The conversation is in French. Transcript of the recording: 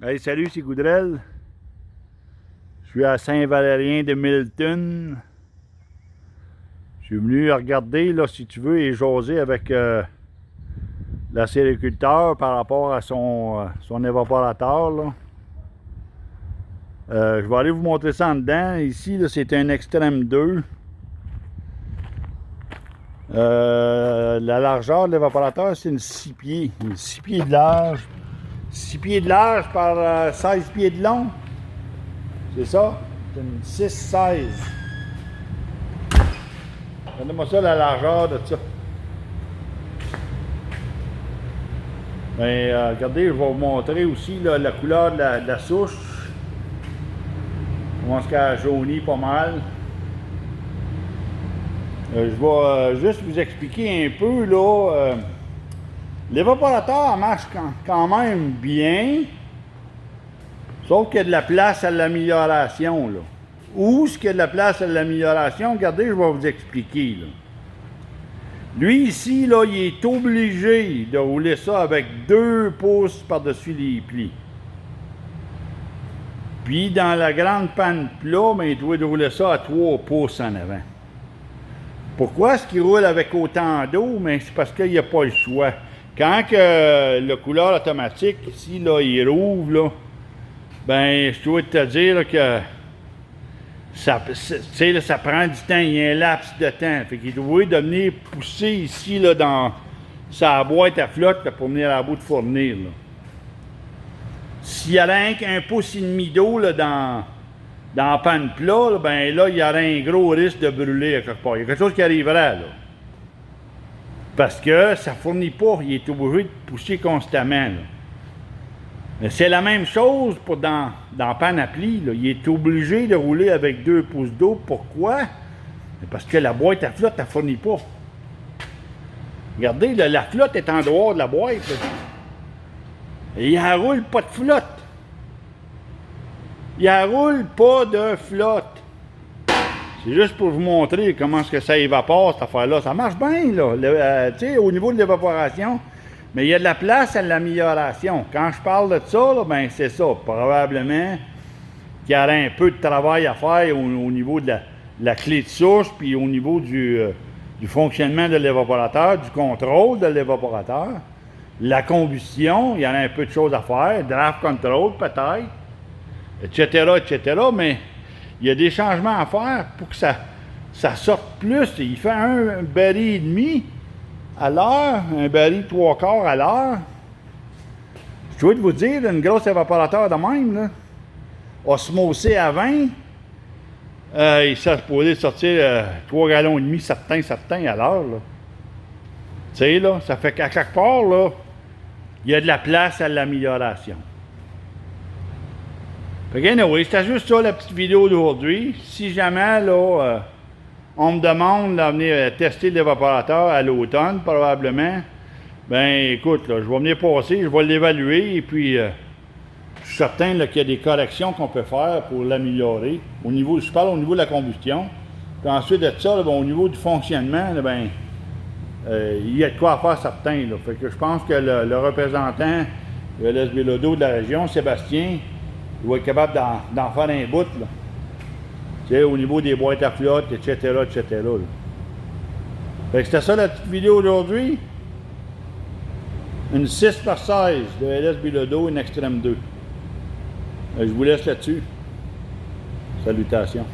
Hey, salut, c'est Goudrel. Je suis à Saint-Valérien de Milton. Je suis venu regarder, là, si tu veux, et jaser avec la sériculteur par rapport à son évaporateur, là. Je vais aller vous montrer ça en dedans. Ici, là, c'est un Extreme 2. La largeur de l'évaporateur, c'est une 6 pieds. Une 6 pieds de large. 6 pieds de large par 16 pieds de long. C'est ça? C'est une 6-16. Regardez-moi ça, la largeur de ça. Ben, regardez, je vais vous montrer aussi là, la couleur de la souche. Je pense qu'elle a jauni pas mal. Je vais juste vous expliquer un peu, là. L'évaporateur marche quand même bien. Sauf qu'il y a de la place à l'amélioration, là. Où est-ce qu'il y a de la place à l'amélioration? Regardez, je vais vous expliquer, là. Lui, ici, là, il est obligé de rouler ça avec 2 pouces par-dessus les plis. Puis, dans la grande panne plat, ben, il doit rouler ça à 3 pouces en avant. Pourquoi est-ce qu'il roule avec autant d'eau? Ben, c'est parce qu'il n'y a pas le choix. Quand que le couleur automatique, ici, là, il rouvre, là, ben, je dois te dire là, que ça, là, ça prend du temps, il y a un laps de temps. Fait qu'il doit devenir poussé ici, là, dans sa boîte à flotte, là, pour venir à bout de fournir, là. S'il y a rien qu'un pouce et demi d'eau, là, dans la panne plat, là, ben là, il y aurait un gros risque de brûler à quelque part. Il y a quelque chose qui arriverait, là. Parce que ça ne fournit pas, il est obligé de pousser constamment, là. Mais c'est la même chose pour dans panne à plis, là. Il est obligé de rouler avec 2 pouces d'eau. Pourquoi? Parce que la boîte à flotte, elle ne fournit pas. Regardez, là, la flotte est en dehors de la boîte, là. Et il n'enroule pas de flotte. Il n'enroule pas de flotte. C'est juste pour vous montrer comment est-ce que ça évapore, cette affaire-là. Ça marche bien, là, tu sais, au niveau de l'évaporation. Mais il y a de la place à l'amélioration. Quand je parle de ça, là, ben c'est ça. Probablement qu'il y aurait un peu de travail à faire au niveau de la clé de souche, puis au niveau du fonctionnement de l'évaporateur, du contrôle de l'évaporateur. La combustion, il y en a un peu de choses à faire. Draft control, peut-être, etc., etc. Mais il y a des changements à faire pour que ça sorte plus. Il fait un baril et demi à l'heure, un baril 3/4 à l'heure. Je dois vous dire, une grosse évaporateur de même, là, osmosé à 20, il s'est supposé sortir 3 gallons et demi, certains à l'heure, là. Tu sais, là, ça fait qu'à quelque part, là, il y a de la place à l'amélioration. Fait que, anyway, c'était juste ça la petite vidéo d'aujourd'hui. Si jamais, là, on me demande de venir tester l'évaporateur à l'automne, probablement, ben écoute, là, je vais venir passer, je vais l'évaluer, et puis je suis certain qu'il y a des corrections qu'on peut faire pour l'améliorer. Au niveau, je parle au niveau de la combustion. Puis ensuite de ça, là, ben, au niveau du fonctionnement, là, ben, il y a de quoi faire certain. Là. Fait que je pense que le représentant de LS Bilodeau de la région, Sébastien, il va être capable d'en faire un bout, là. Tu sais, au niveau des boîtes à flotte, etc., etc., là. Fait que c'était ça la petite vidéo d'aujourd'hui. Une 6x16 de LS Bilodeau, une Extreme 2. Je vous laisse là-dessus. Salutations.